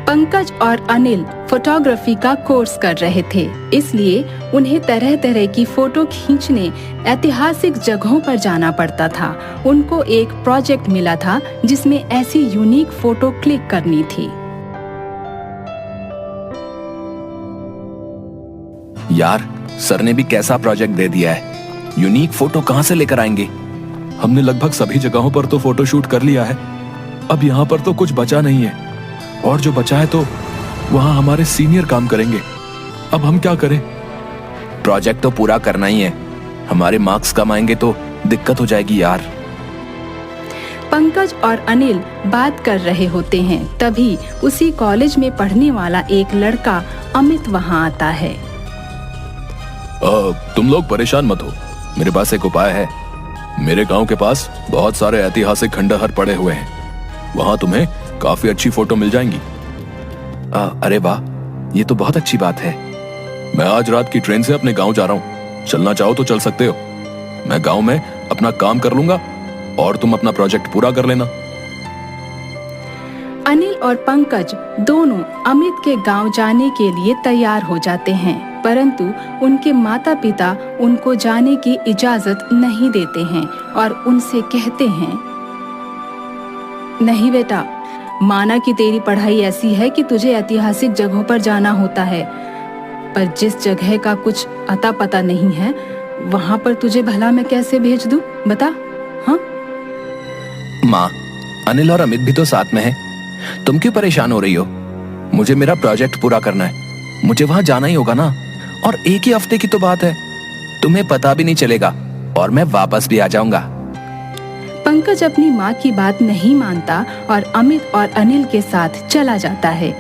पंकज और अनिल फोटोग्राफी का कोर्स कर रहे थे, इसलिए उन्हें तरह तरह की फोटो खींचने ऐतिहासिक जगहों पर जाना पड़ता था। उनको एक प्रोजेक्ट मिला था जिसमें ऐसी यूनिक फोटो क्लिक करनी थी। यार, सर ने भी कैसा प्रोजेक्ट दे दिया है। यूनिक फोटो कहाँ से लेकर आएंगे? हमने लगभग सभी जगहों पर तो फोटो शूट कर लिया है। अब यहाँ पर तो कुछ बचा नहीं है, और जो बचा है तो वहाँ हमारे सीनियर काम करेंगे। अब हम क्या करें? प्रोजेक्ट तो पूरा करना ही है। हमारे मार्क्स कम आएंगे तो दिक्कत हो जाएगी यार। पंकज और अनिल बात कर रहे होते हैं, तभी उसी कॉलेज में पढ़ने वाला एक लड़का अमित वहाँ आता है। तुम लोग परेशान मत हो, मेरे पास एक उपाय है। मेरे गांव के पास बहुत सारे ऐतिहासिक खंडहर पड़े हुए हैं, वहां तुम्हें काफी अच्छी फोटो मिल जाएंगी। अरे वाह, ये तो बहुत अच्छी बात है। मैं आज रात की ट्रेन से अपने गांव जा रहा हूँ, चलना चाहो तो चल सकते हो। मैं गांव में अपना काम कर लूंगा और तुम अपना प्रोजेक्ट पूरा कर लेना। अनिल और पंकज दोनों अमित के गांव जाने के लिए तैयार हो जाते हैं, परंतु उनके माता पिता उनको जाने की इजाजत नहीं देते हैं और उनसे कहते हैं, नहीं बेटा, माना कि तेरी पढ़ाई ऐसी है कि तुझे ऐतिहासिक जगहों पर जाना होता है, पर जिस जगह का कुछ अता पता नहीं है वहां पर तुझे भला मैं कैसे भेज दूं, बता। हाँ माँ, अनिल और अमित भी तो साथ में हैं। तुम क्यों परेशान हो रही हो? मुझे मेरा प्रोजेक्ट पूरा करना है, मुझे वहां जाना ही होगा ना। और एक ही हफ्ते की तो बात है, तुम्हें पता भी नहीं चलेगा और मैं वापस भी आ जाऊंगा। पंकज अपनी माँ की बात नहीं मानता और अमित और अनिल के साथ चला जाता है।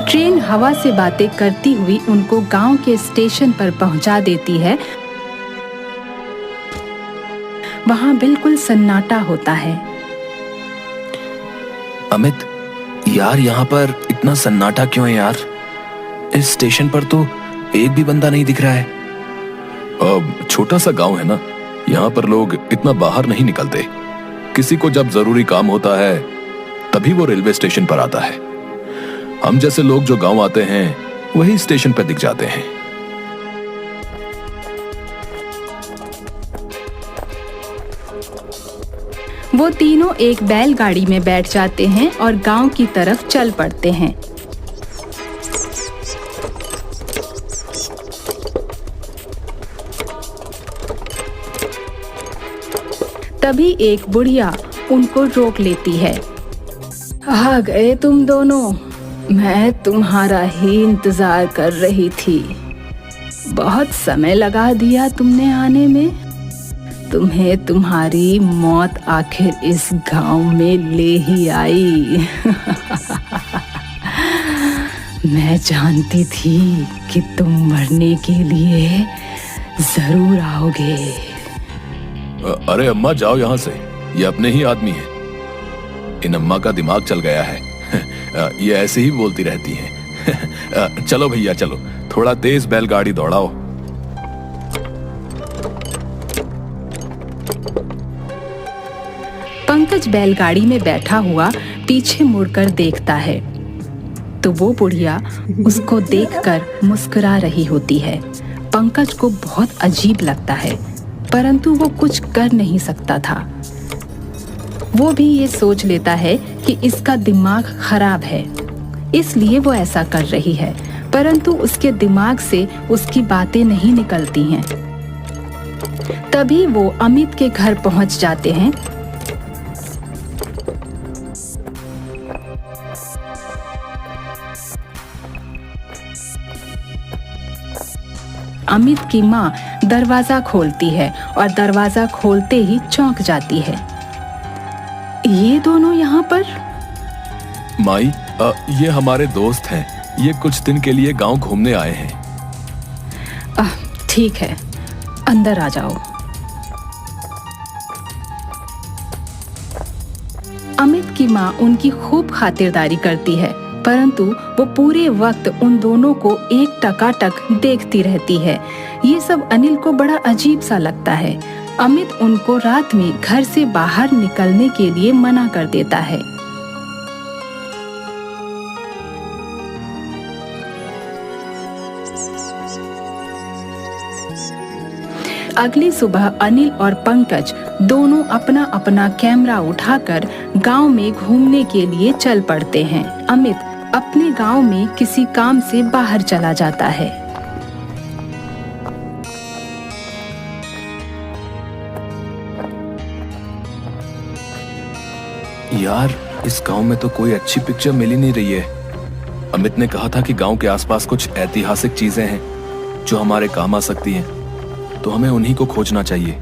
ट्रेन हवा से बातें करती हुई उनको गांव के स्टेशन पर पहुंचा देती है। वहां बिल्कुल सन्नाटा होता है। अमित, यार यहाँ पर इतना सन्नाटा क्यों है यार? इस स्टेशन पर तो एक भी बंदा नहीं दिख रहा है। अब छोटा सा गांव है ना, यहाँ पर लोग इतना बाहर नहीं निकलते। किसी को जब जरूरी काम होता है तभी वो रेलवे स्टेशन पर आता है। हम जैसे लोग जो गांव आते हैं वही स्टेशन पर दिख जाते हैं। वो तीनों एक बैलगाड़ी में बैठ जाते हैं और गांव की तरफ चल पड़ते हैं। तभी एक बुढ़िया उनको रोक लेती है। आ गए तुम दोनों, मैं तुम्हारा ही इंतजार कर रही थी। बहुत समय लगा दिया तुमने आने में। तुम्हें तुम्हारी मौत आखिर इस गांव में ले ही आई। मैं जानती थी कि तुम मरने के लिए जरूर आओगे। अरे अम्मा, जाओ यहाँ से, ये अपने ही आदमी हैं। इन अम्मा का दिमाग चल गया है। ये ऐसे ही बोलती रहती हैं। चलो भैया चलो, थोड़ा तेज बैलगाड़ी दौड़ाओ। पंकज बैलगाड़ी में बैठा हुआ पीछे मुड़कर देखता है तो वो बुढ़िया उसको देखकर मुस्कुरा रही होती है। पंकज को बहुत अजीब लगता है, परंतु वो कुछ कर नहीं सकता था। वो भी ये सोच लेता है कि इसका दिमाग खराब है, इसलिए वो ऐसा कर रही है, परंतु उसके दिमाग से उसकी बातें नहीं निकलती हैं। तभी वो अमित के घर पहुंच जाते हैं। अमित की माँ दरवाजा खोलती है और दरवाजा खोलते ही चौंक जाती है। ये दोनों यहाँ पर? माई, ये हमारे दोस्त हैं। ये कुछ दिन के लिए गांव घूमने आए हैं। ठीक है, अंदर आ जाओ। अमित की माँ उनकी खूब खातिरदारी करती है, परंतु वो पूरे वक्त उन दोनों को एक टकाटक देखती रहती है। ये सब अनिल को बड़ा अजीब सा लगता है। अमित उनको रात में घर से बाहर निकलने के लिए मना कर देता है। अगली सुबह अनिल और पंकज दोनों अपना अपना कैमरा उठाकर गांव में घूमने के लिए चल पड़ते हैं। अमित अपने गांव में किसी काम से बाहर चला जाता है। यार, इस गांव में तो कोई अच्छी पिक्चर मिल ही नहीं रही है। अमित ने कहा था कि गांव के आसपास कुछ ऐतिहासिक चीजें हैं जो हमारे काम आ सकती हैं, तो हमें उन्हीं को खोजना चाहिए।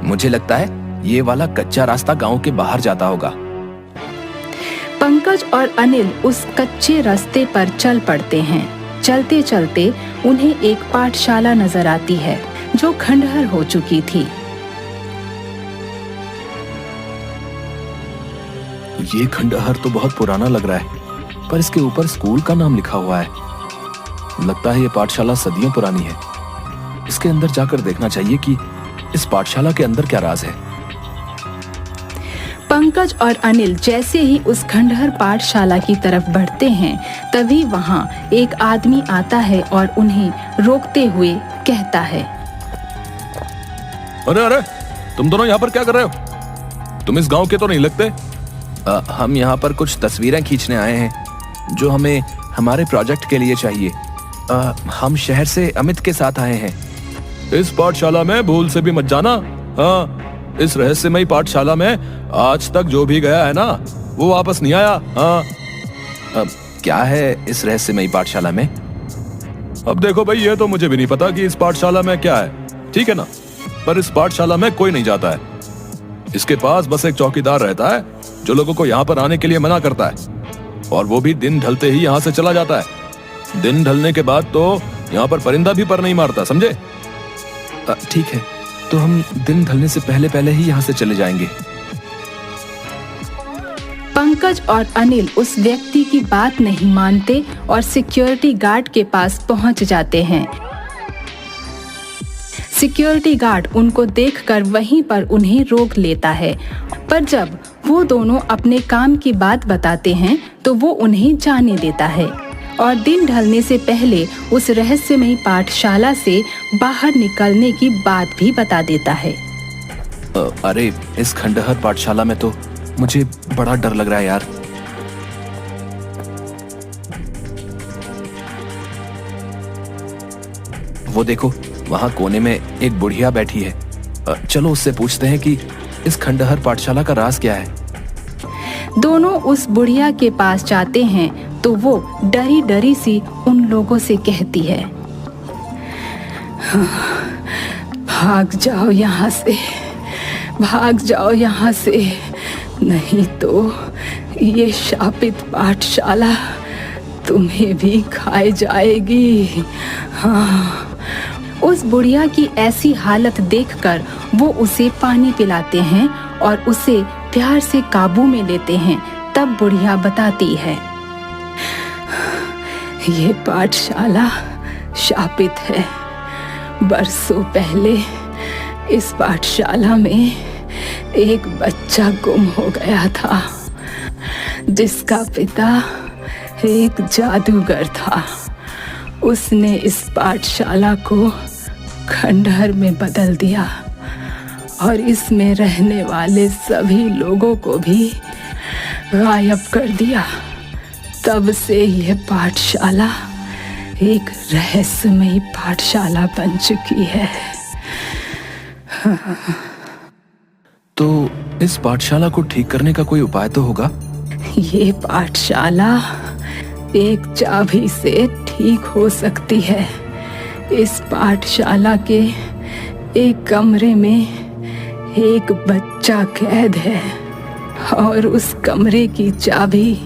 मुझे लगता है ये वाला कच्चा रास्ता गांव के बाहर जाता होगा। पंकज और अनिल उस कच्चे रास्ते पर चल पड़ते हैं। चलते चलते उन्हें एक पाठशाला नजर आती है जो खंडहर हो चुकी थी। ये खंडहर तो बहुत पुराना लग रहा है, पर इसके ऊपर स्कूल का नाम लिखा हुआ है। लगता है ये पाठशाला सदियों पुरानी है। इसके अंदर जाकर देखना चाहिए कि इस पाठशाला के अंदर क्या राज है। पंकज और अनिल जैसे ही उस खंडहर पाठशाला की तरफ बढ़ते हैं, तभी वहां एक आदमी आता है और उन्हें रोकते हुए कहता है, अरे अरे, तुम दोनों यहाँ पर क्या कर रहे हो? तुम इस गांव के तो नहीं लगते। हम यहाँ पर कुछ तस्वीरें खींचने आए हैं जो हमें हमारे प्रोजेक्ट के लिए चाहिए। हम शहर से अमित के साथ आए हैं। इस पाठशाला में भूल से भी मत जाना। हाँ, इस रहस्यमयी पाठशाला में आज तक जो भी गया है ना, वो वापस नहीं आया। हाँ। क्या है इस रहस्यमयी पाठशाला में? अब देखो भाई, ये तो मुझे भी नहीं पता कि इस पाठशाला में क्या है, ठीक है ना, पर इस पाठशाला में कोई नहीं जाता है। इसके पास बस एक चौकीदार रहता है जो लोगों को यहाँ पर आने के लिए मना करता है, और वो भी दिन ढलते ही यहाँ से चला जाता है। दिन ढलने के बाद तो यहाँ पर परिंदा भी पर नहीं मारता, समझे? ठीक है, तो हम दिन ढलने से पहले पहले ही यहाँ से चले जाएंगे। पंकज और अनिल उस व्यक्ति की बात नहीं मानते और सिक्योरिटी गार्ड के पास पहुंच जाते हैं। सिक्योरिटी गार्ड उनको देखकर वहीं पर उन्हें रोक लेता है, पर जब वो दोनों अपने काम की बात बताते हैं तो वो उन्हें जाने देता है और दिन ढलने से पहले उस रहस्यमयी पाठशाला से बाहर निकलने की बात भी बता देता है। अरे, इस खंडहर पाठशाला में तो मुझे बड़ा डर लग रहा है यार। वो देखो, वहां कोने में एक बुढ़िया बैठी है। चलो उससे पूछते हैं कि इस खंडहर पाठशाला का राज क्या है। दोनों उस बुढ़िया के पास जाते हैं तो वो डरी डरी सी उन लोगों से कहती है, भाग जाओ यहाँ से, भाग जाओ यहाँ से, नहीं तो ये शापित पाठशाला तुम्हें भी खाए जाएगी। हाँ। उस बुढ़िया की ऐसी हालत देखकर वो उसे पानी पिलाते हैं और उसे प्यार से काबू में लेते हैं। तब बुढ़िया बताती है, ये पाठशाला शापित है। बरसों पहले इस पाठशाला में एक बच्चा गुम हो गया था, जिसका पिता एक जादूगर था। उसने इस पाठशाला को खंडहर में बदल दिया और इसमें रहने वाले सभी लोगों को भी गायब कर दिया। तब से यह पाठशाला एक रहस्यमयी पाठशाला बन चुकी है। तो इस पाठशाला को ठीक करने का कोई उपाय तो होगा? ये पाठशाला एक चाबी से ठीक हो सकती है। इस पाठशाला के एक कमरे में एक बच्चा कैद है और उस कमरे की चाबी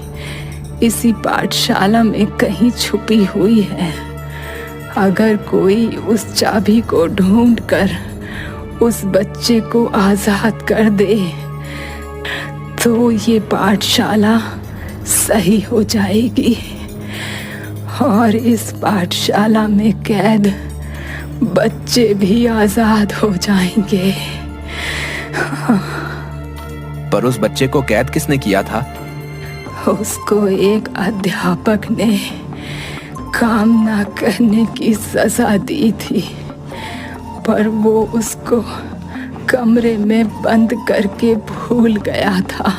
इसी पाठशाला में कहीं छुपी हुई है। अगर कोई उस चाबी को ढूंढकर उस बच्चे को आजाद कर दे तो ये पाठशाला सही हो जाएगी और इस पाठशाला में कैद बच्चे भी आजाद हो जाएंगे। पर उस बच्चे को कैद किसने किया था? उसको एक अध्यापक ने काम ना करने की सजा दी थी, पर वो उसको कमरे में बंद करके भूल गया था।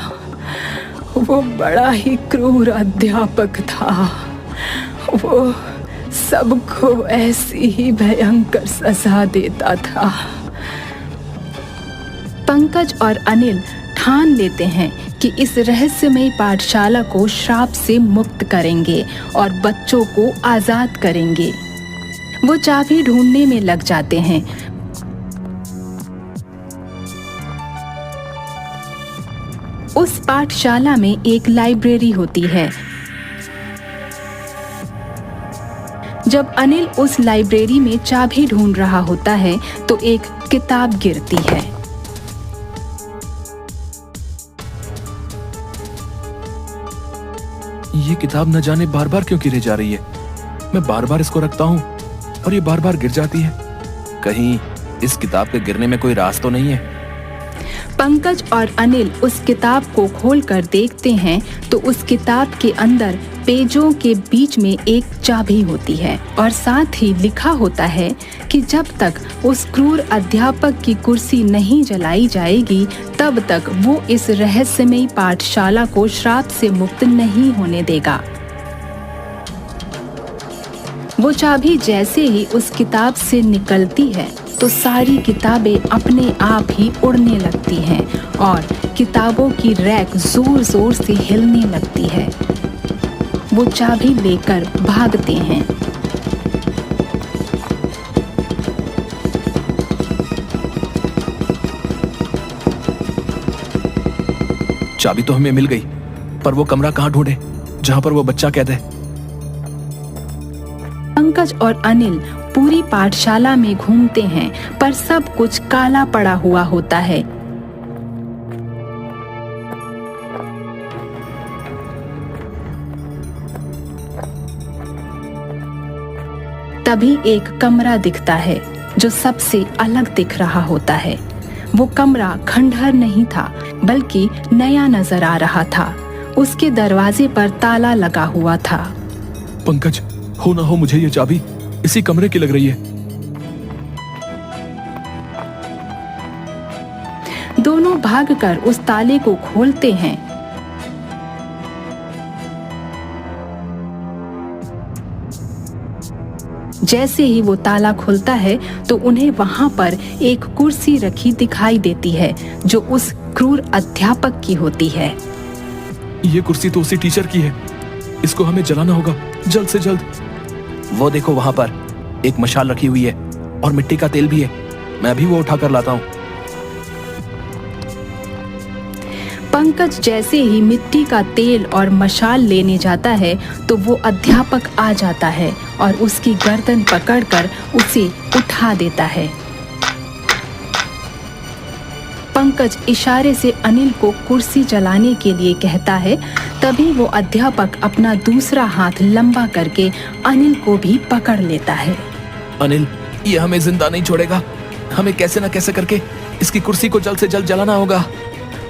वो बड़ा ही क्रूर अध्यापक था। वो सबको ऐसी ही भयंकर सजा देता था। पंकज और अनिल ठान लेते हैं कि इस रहस्यमयी पाठशाला को श्राप से मुक्त करेंगे और बच्चों को आजाद करेंगे। वो चाबी ढूंढने में लग जाते हैं। उस पाठशाला में एक लाइब्रेरी होती है। जब अनिल उस लाइब्रेरी में चाबी ढूंढ रहा होता है तो एक किताब गिरती है। ये किताब न जाने बार बार क्यों गिरे जा रही है। मैं बार बार इसको रखता हूँ और ये बार बार गिर जाती है। कहीं इस किताब के गिरने में कोई राज तो नहीं है? पंकज और अनिल उस किताब को खोलकर देखते हैं तो उस किताब के अंदर पेजों के बीच में एक चाबी होती है और साथ ही लिखा होता है कि जब तक उस क्रूर अध्यापक की कुर्सी नहीं जलाई जाएगी तब तक वो इस रहस्यमयी पाठशाला को श्राप से मुक्त नहीं होने देगा। वो चाबी जैसे ही उस किताब से निकलती है तो सारी किताबें अपने आप ही उड़ने लगती हैं और किताबों की रैक जोर जोर से हिलने लगती है। वो चाबी लेकर भागते हैं। चाबी तो हमें मिल गई, पर वो कमरा कहाँ ढूंढे जहां पर वो बच्चा कैद है? पंकज और अनिल पूरी पाठशाला में घूमते हैं पर सब कुछ काला पड़ा हुआ होता है। तभी एक कमरा दिखता है जो सबसे अलग दिख रहा होता है। वो कमरा खंडहर नहीं था बल्कि नया नजर आ रहा था। उसके दरवाजे पर ताला लगा हुआ था। पंकज, हो ना हो मुझे ये चाबी इसी कमरे की लग रही है। दोनों भागकर उस ताले को खोलते हैं। जैसे ही वो ताला खुलता है तो उन्हें वहां पर एक कुर्सी रखी दिखाई देती है जो उस क्रूर अध्यापक की होती है। ये कुर्सी तो उसी टीचर की है। इसको हमें जलाना होगा जल्द से जल्द। वो देखो वहां पर एक मशाल रखी हुई है और मिट्टी का तेल भी है। मैं अभी वो उठा कर लाता हूँ। पंकज जैसे ही मिट्टी का तेल और मशाल लेने जाता है तो वो अध्यापक आ जाता है और उसकी गर्दन पकड़कर उसे उठा देता है। पंकज इशारे से अनिल को कुर्सी जलाने के लिए कहता है। तभी वो अध्यापक अपना दूसरा हाथ लंबा करके अनिल को भी पकड़ लेता है। अनिल, ये हमें जिंदा नहीं छोड़ेगा। हमें कैसे न कैसे करके इसकी कुर्सी को जल्द से जल्द जलाना होगा।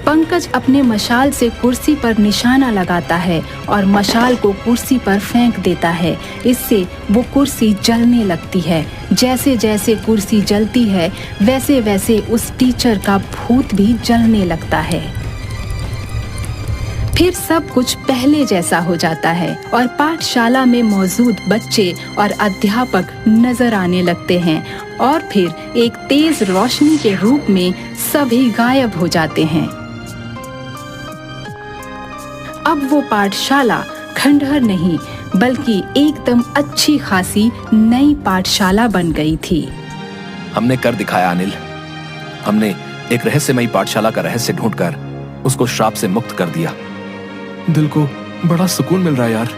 पंकज अपने मशाल से कुर्सी पर निशाना लगाता है और मशाल को कुर्सी पर फेंक देता है। इससे वो कुर्सी जलने लगती है। जैसे जैसे कुर्सी जलती है वैसे वैसे उस टीचर का भूत भी जलने लगता है। फिर सब कुछ पहले जैसा हो जाता है और पाठशाला में मौजूद बच्चे और अध्यापक नजर आने लगते हैं और फिर एक तेज रोशनी के रूप में सभी गायब हो जाते हैं। अब वो पाठशाला खंडहर नहीं बल्कि एकदम अच्छी खासी नई पाठशाला बन गई थी। हमने कर दिखाया अनिल। हमने एक रहस्यमयी पाठशाला का रहस्य ढूंढकर उसको श्राप से मुक्त कर दिया। दिल को बड़ा सुकून मिल रहा है यार।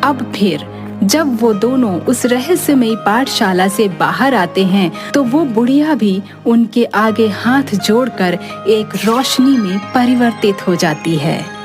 अब फिर जब वो दोनों उस रहस्यमयी पाठशाला से बाहर आते हैं तो वो बुढ़िया भी उनके आगे हाथ जोड़कर एक रोशनी में परिवर्तित हो जाती है।